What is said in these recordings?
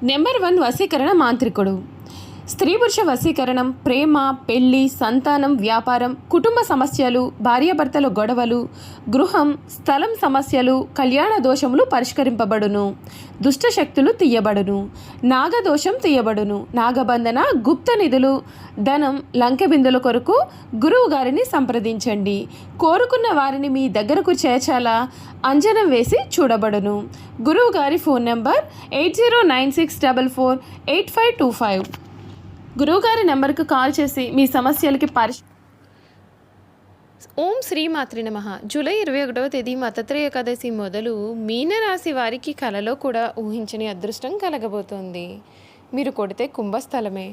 Number 1 వశీకరణ మాంత్రికుడు. స్త్రీ పురుష వశీకరణం, ప్రేమ, పెళ్లి, సంతానం, వ్యాపారం, కుటుంబ సమస్యలు, భార్యాభర్తల గొడవలు, గృహం, స్థలం సమస్యలు, కళ్యాణ దోషములు పరిష్కరింపబడును. దుష్ట శక్తులు తీయబడును. నాగదోషం తీయబడును. నాగబంధన, గుప్త నిధులు, ధనం, లంకెబిందుల కొరకు గురువు గారిని సంప్రదించండి. కోరుకున్న వారిని మీ దగ్గరకు చేర్చాలా అంజనం వేసి చూడబడును. గురువు గారి ఫోన్ నెంబర్ 8096448525. గురువుగారి నెంబర్కు కాల్ చేసి మీ సమస్యలకి ఓం శ్రీ మాత్రి నమః. జూలై 21వ తేదీ మతత్రయ ఏకాదశి మొదలు మీనరాశి వారికి కలలో కూడా ఊహించని అదృష్టం కలగబోతోంది. మీరు కొడితే కుంభస్థలమే.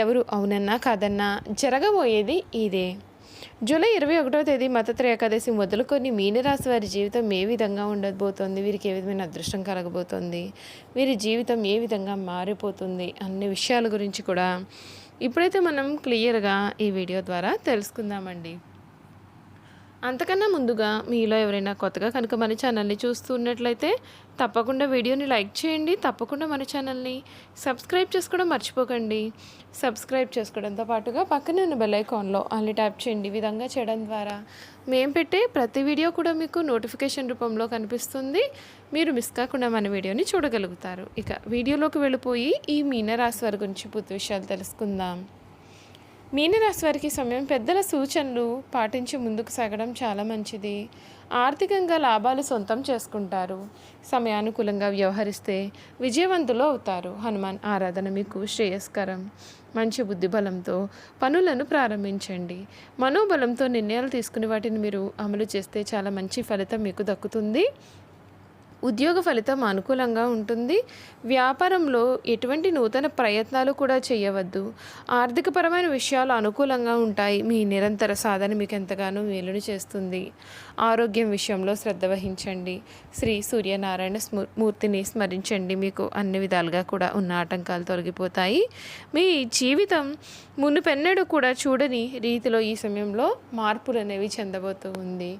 ఎవరు అవునన్నా కాదన్నా జరగబోయేది ఇదే. జూలై 21వ తేదీ మతత్రయ ఏకాదశి మొదలుకొని మీనరాశి వారి జీవితం ఏ విధంగా ఉండబోతోంది, వీరికి ఏ విధమైన అదృష్టం కలగబోతోంది, వీరి జీవితం ఏ విధంగా మారిపోతుంది అన్ని విషయాల గురించి కూడా ఇప్పుడైతే మనం క్లియర్గా ఈ వీడియో ద్వారా తెలుసుకుందామండి. అంతకన్నా ముందుగా మీలో ఎవరైనా కొత్తగా కనుక మన ఛానల్ని చూస్తున్నట్లయితే తప్పకుండా వీడియోని లైక్ చేయండి. తప్పకుండా మన ఛానల్ని సబ్స్క్రైబ్ చేసుకోవడం మర్చిపోకండి. సబ్స్క్రైబ్ చేసుకోవడంతో పాటుగా పక్కనే ఉన్న బెల్ ఐకాన్లో ఆల్ని ట్యాప్ చేయండి. ఈ విధంగా చేయడం ద్వారా మేము పెట్టే ప్రతి వీడియో కూడా మీకు నోటిఫికేషన్ రూపంలో కనిపిస్తుంది. మీరు మిస్ కాకుండా మన వీడియోని చూడగలుగుతారు. ఇక వీడియోలోకి వెళ్ళిపోయి ఈ మీనరాశి వారి గురించి పూర్తి విషయాలు తెలుసుకుందాం. మీనరాశి వారికి సమయం పెద్దల సూచనలు పాటించి ముందుకు సాగడం చాలా మంచిది. ఆర్థికంగా లాభాలు సొంతం చేసుకుంటారు. సమయానుకూలంగా వ్యవహరిస్తే విజయవంతులు అవుతారు. హనుమాన్ ఆరాధన మీకు శ్రేయస్కరం. మంచి బుద్ధిబలంతో పనులను ప్రారంభించండి. మనోబలంతో నిర్ణయాలు తీసుకుని వాటిని మీరు అమలు చేస్తే చాలా మంచి ఫలితం మీకు దక్కుతుంది. ఉద్యోగ ఫలితం అనుకూలంగా ఉంటుంది. వ్యాపారంలో ఎటువంటి నూతన ప్రయత్నాలు కూడా చేయవద్దు. ఆర్థికపరమైన విషయాలు అనుకూలంగా ఉంటాయి. మీ నిరంతర సాధన మీకు ఎంతగానో మేలును చేస్తుంది. ఆరోగ్యం విషయంలో శ్రద్ధ వహించండి. శ్రీ సూర్యనారాయణ మూర్తిని స్మరించండి. మీకు అన్ని విధాలుగా కూడా ఉన్న ఆటంకాలు తొలగిపోతాయి. మీ జీవితం మునుపెన్నడూ కూడా చూడని రీతిలో ఈ సమయంలో మార్పులు అనేవి చెందబోతూ ఉంది.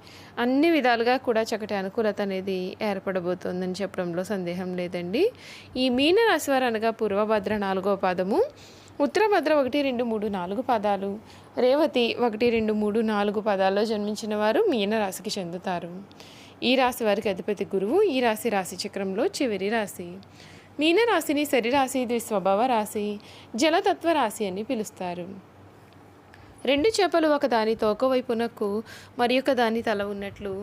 అన్ని విధాలుగా కూడా చక్కటి అనుకూలత అనేది ఏర్పడబోతోందని చెప్పడంలో సందేహం లేదండి. ఈ మీనరాశి వారు అనగా పూర్వభద్ర 4వ పాదము, ఉత్తరభద్ర 1, 2, 3, 4 పాదాలు, రేవతి 1, 2, 3, 4 పాదాల్లో జన్మించిన వారు మీనరాశికి చెందుతారు. ఈ రాశి వారికి అధిపతి గురువు. ఈ రాశి చక్రంలో చివరి రాశి. మీనరాశిని శరీరాశి, ద్విస్వభావ రాశి, జలతత్వ రాశి అని పిలుస్తారు. 2 చేపలు ఒక దాని తోక వైపునకు మరి ఒక దాని తల ఉన్నట్లు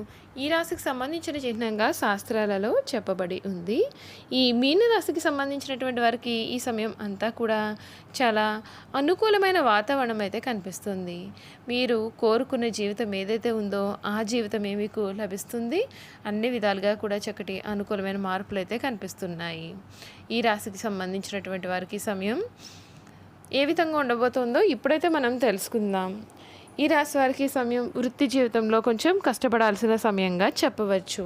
ఈ రాశికి సంబంధించిన చిహ్నంగా శాస్త్రాలలో చెప్పబడి ఉంది. ఈ మీనరాశికి సంబంధించినటువంటి వారికి ఈ సమయం అంతా కూడా చాలా అనుకూలమైన వాతావరణం అయితే కనిపిస్తుంది. మీరు కోరుకున్న జీవితం ఏదైతే ఉందో ఆ జీవితమే మీకు లభిస్తుంది. అన్ని విధాలుగా కూడా చక్కటి అనుకూలమైన మార్పులు అయితే కనిపిస్తున్నాయి. ఈ రాశికి సంబంధించినటువంటి వారికి సమయం ఏ విధంగా ఉండబోతుందో ఇప్పుడైతే మనం తెలుసుకుందాం. ఈ రాశి వారికి సమయం వృత్తి జీవితంలో కొంచెం కష్టపడాల్సిన సమయంగా చెప్పవచ్చు.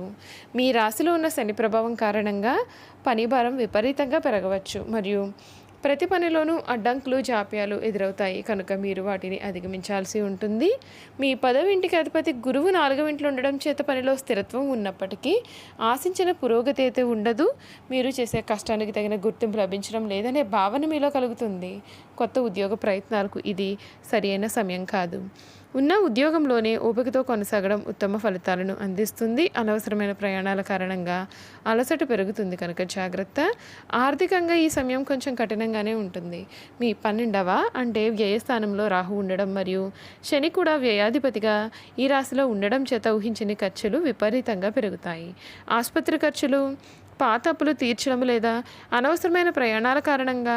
మీ రాశిలో ఉన్న శని ప్రభావం కారణంగా పని భారం విపరీతంగా పెరగవచ్చు మరియు ప్రతి పనిలోనూ అడ్డంకులు, జాప్యాలు ఎదురవుతాయి. కనుక మీరు వాటిని అధిగమించాల్సి ఉంటుంది. మీ 10వ ఇంటికి అధిపతి గురువు 4వ ఇంట్లో ఉండడం చేత పనిలో స్థిరత్వం ఉన్నప్పటికీ ఆశించిన పురోగతి అయితే ఉండదు. మీరు చేసే కష్టానికి తగిన గుర్తింపు లభించడం లేదనే భావన మీలో కలుగుతుంది. కొత్త ఉద్యోగ ప్రయత్నాలకు ఇది సరైన సమయం కాదు. ఉన్న ఉద్యోగంలోనే ఓపికతో కొనసాగడం ఉత్తమ ఫలితాలను అందిస్తుంది. అనవసరమైన ప్రయాణాల కారణంగా అలసట పెరుగుతుంది కనుక జాగ్రత్త. ఆర్థికంగా ఈ సమయం కొంచెం కఠినంగానే ఉంటుంది. మీ 12వ అంటే వ్యయస్థానంలో రాహు ఉండడం మరియు శని కూడా వ్యయాధిపతిగా ఈ రాశిలో ఉండడం చేత ఊహించని ఖర్చులు విపరీతంగా పెరుగుతాయి. ఆసుపత్రి ఖర్చులు, పాత అప్పులు తీర్చడం లేదా అనవసరమైన ప్రయాణాల కారణంగా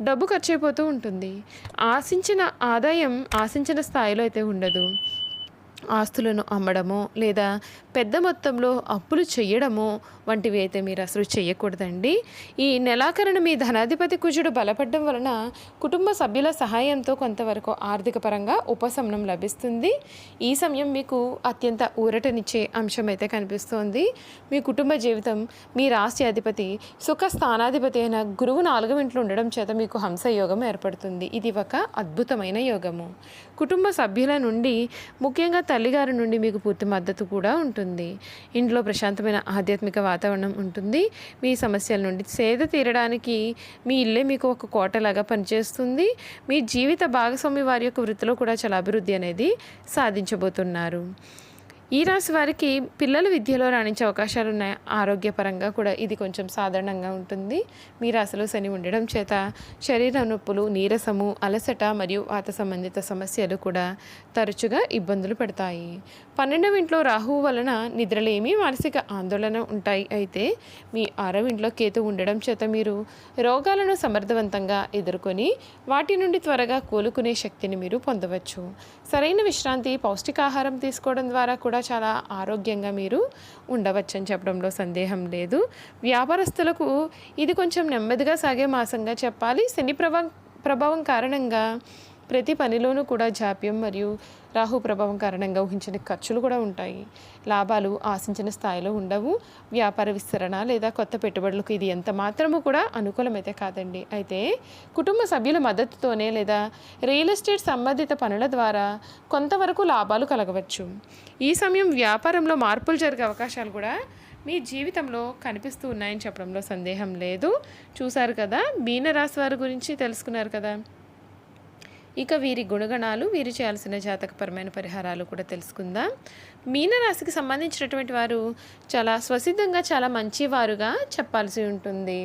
డబ్బు ఖర్చు అయిపోతూ ఉంటుంది. ఆశించిన ఆదాయం ఆశించిన స్థాయిలో అయితే ఉండదు. ఆస్తులను అమ్మడమో లేదా పెద్ద మొత్తంలో అప్పులు చేయడమో వంటివి అయితే మీరు అసలు చేయకూడదండి. ఈ నెలాఖరున మీ ధనాధిపతి కుజుడు బలపడడం వలన కుటుంబ సభ్యుల సహాయంతో కొంతవరకు ఆర్థిక పరంగా ఉపశమనం లభిస్తుంది. ఈ సమయం మీకు అత్యంత ఊరటనిచ్చే అంశం అయితే కనిపిస్తోంది. మీ కుటుంబ జీవితం మీ రాశి అధిపతి సుఖ స్థానాధిపతి అయిన గురువు 4వ ఇంట్లో ఉండడం చేత మీకు హంస యోగం ఏర్పడుతుంది. ఇది ఒక అద్భుతమైన యోగము. కుటుంబ సభ్యుల నుండి ముఖ్యంగా తల్లిగారి నుండి మీకు పూర్తి మద్దతు కూడా ఉంటుంది. ఇంట్లో ప్రశాంతమైన ఆధ్యాత్మిక వాతావరణం ఉంటుంది. మీ సమస్యల నుండి సేద తీరడానికి మీ ఇల్లే మీకు ఒక కోటలాగా పనిచేస్తుంది. మీ జీవిత భాగస్వామి వారి యొక్క వృత్తిలో కూడా చాలా అభివృద్ధి అనేది సాధించబోతున్నారు. ఈ రాశి వారికి పిల్లల విద్యలో రాణించే అవకాశాలు ఉన్నాయి. ఆరోగ్యపరంగా కూడా ఇది కొంచెం సాధారణంగా ఉంటుంది. మీ రాశిలో శని ఉండడం చేత శరీర నొప్పులు, నీరసము, అలసట మరియు వాత సంబంధిత సమస్యలు కూడా తరచుగా ఇబ్బందులు పెడతాయి. 12వ ఇంట్లో రాహువు వలన నిద్రలేమి, మానసిక ఆందోళన ఉంటాయి. అయితే మీ 6వ ఇంట్లో కేతు ఉండడం చేత మీరు రోగాలను సమర్థవంతంగా ఎదుర్కొని వాటి నుండి త్వరగా కోలుకునే శక్తిని మీరు పొందవచ్చు. సరైన విశ్రాంతి, పౌష్టికాహారం తీసుకోవడం ద్వారా కూడా చాలా ఆరోగ్యంగా మీరు ఉండవచ్చని చెప్పడంలో సందేహం లేదు. వ్యాపారస్తులకు ఇది కొంచెం నెమ్మదిగా సాగే మాసంగా చెప్పాలి. శని ప్రభావం కారణంగా ప్రతి పనిలోనూ కూడా జాప్యం మరియు రాహు ప్రభావం కారణంగా ఊహించిన ఖర్చులు కూడా ఉంటాయి. లాభాలు ఆశించిన స్థాయిలో ఉండవు. వ్యాపార విస్తరణ లేదా కొత్త పెట్టుబడులకు ఇది ఎంత మాత్రము కూడా అనుకూలమైతే కాదండి. అయితే కుటుంబ సభ్యుల మద్దతుతోనే లేదా రియల్ ఎస్టేట్ సంబంధిత పనుల ద్వారా కొంతవరకు లాభాలు కలగవచ్చు. ఈ సమయం వ్యాపారంలో మార్పులు జరిగే అవకాశాలు కూడా మీ జీవితంలో కనిపిస్తూ ఉన్నాయని చెప్పడంలో సందేహం లేదు. చూశారు కదా, మీనరాశి వారి గురించి తెలుసుకున్నారు కదా. ఇక వీరి గుణగణాలు, వీరు చేయాల్సిన జాతకపరమైన పరిహారాలు కూడా తెలుసుకుందాం. మీనరాశికి సంబంధించినటువంటి వారు చాలా స్వసిద్ధంగా, చాలా మంచివారుగా చెప్పాల్సి ఉంటుంది.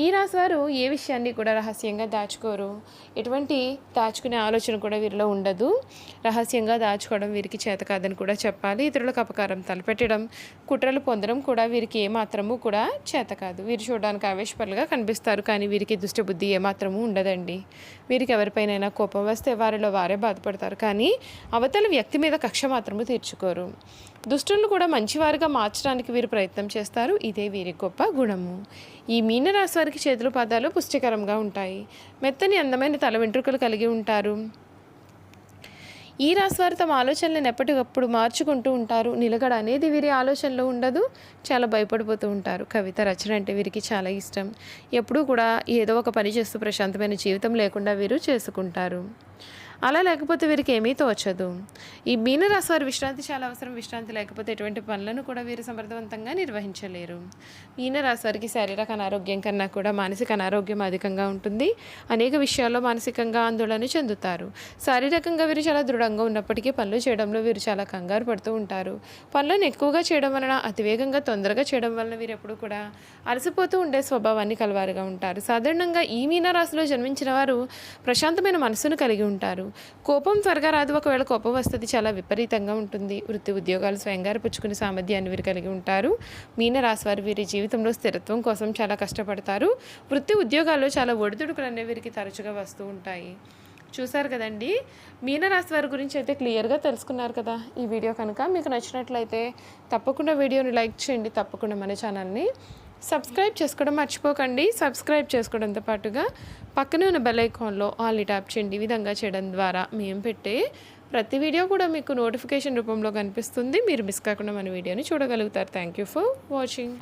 ఈ రాశి వారు ఏ విషయాన్ని కూడా రహస్యంగా దాచుకోరు. ఎటువంటి దాచుకునే ఆలోచన కూడా వీరిలో ఉండదు. రహస్యంగా దాచుకోవడం వీరికి చేత కాదని కూడా చెప్పాలి. ఇతరులకు అపకారం తలపెట్టడం, కుట్రలు పొందడం కూడా వీరికి ఏమాత్రము కూడా చేత కాదు. వీరు చూడడానికి ఆవేశపరులుగా కనిపిస్తారు, కానీ వీరికి దుష్టబుద్ధి ఏమాత్రము ఉండదండి. వీరికి ఎవరిపైనైనా కోపం వస్తే వారిలో వారే బాధపడతారు, కానీ అవతల వ్యక్తి మీద కక్ష మాత్రము తీర్చుకోరు. దుష్టులను కూడా మంచివారుగా మార్చడానికి వీరు ప్రయత్నం చేస్తారు. ఇదే వీరి గొప్ప గుణము. ఈ మీనరాశి వారికి చేతులు, పాదాలు పుష్టికరంగా ఉంటాయి. మెత్తని అందమైన తల వెంట్రుకలు కలిగి ఉంటారు. ఈ రాశి వారు తమ ఆలోచనలను ఎప్పటికప్పుడు మార్చుకుంటూ ఉంటారు. నిలకడ అనేది వీరి ఆలోచనలో ఉండదు. చాలా భయపడిపోతూ ఉంటారు. కవిత రచన అంటే వీరికి చాలా ఇష్టం. ఎప్పుడూ కూడా ఏదో ఒక పని చేస్తూ ప్రశాంతమైన జీవితం లేకుండా వీరు చేసుకుంటారు. అలా లేకపోతే వీరికి ఏమీ తోచదు. ఈ మీనరాశి వారి విశ్రాంతి చాలా అవసరం. విశ్రాంతి లేకపోతే ఎటువంటి పనులను కూడా వీరు సమర్థవంతంగా నిర్వహించలేరు. మీనరాశి వారికి శారీరక అనారోగ్యం కన్నా కూడా మానసిక అనారోగ్యం అధికంగా ఉంటుంది. అనేక విషయాల్లో మానసికంగా ఆందోళన చెందుతారు. శారీరకంగా వీరు చాలా దృఢంగా ఉన్నప్పటికీ పనులు చేయడంలో వీరు చాలా కంగారు పడుతూ ఉంటారు. పనులను ఎక్కువగా చేయడం వలన, అతివేగంగా తొందరగా చేయడం వలన వీరు ఎప్పుడు కూడా అలసిపోతూ ఉండే స్వభావాన్ని కలవారుగా ఉంటారు. సాధారణంగా ఈ మీనరాశిలో జన్మించిన వారు ప్రశాంతమైన మనసును కలిగి ఉంటారు. కోపం త్వరగా రాదు. ఒకవేళ కోపం వస్తుంది చాలా విపరీతంగా ఉంటుంది. వృత్తి ఉద్యోగాలు స్వయంగా పుచ్చుకునే సామర్థ్యాన్ని వీరు కలిగి ఉంటారు. మీనరాశి వారు వీరి జీవితంలో స్థిరత్వం కోసం చాలా కష్టపడతారు. వృత్తి ఉద్యోగాల్లో చాలా ఒడిదుడుకులు అనేవి వీరికి తరచుగా వస్తూ ఉంటాయి. చూసారు కదండి, మీనరాశి వారి గురించి అయితే క్లియర్గా తెలుసుకున్నారు కదా. ఈ వీడియో కనుక మీకు నచ్చినట్లయితే తప్పకుండా వీడియోని లైక్ చేయండి. తప్పకుండా మన ఛానల్ని సబ్స్క్రైబ్ చేసుకోవడం మర్చిపోకండి. సబ్స్క్రైబ్ చేసుకోవడంతో పాటుగా పక్కనే ఉన్న బెల్ ఐకాన్లో ఆల్ని ట్యాప్ చేయండి. ఈ విధంగా చేయడం ద్వారా మేము పెట్టే ప్రతి వీడియో కూడా మీకు నోటిఫికేషన్ రూపంలో కనిపిస్తుంది. మీరు మిస్ కాకుండా మన వీడియోని చూడగలుగుతారు. Thank you for watching.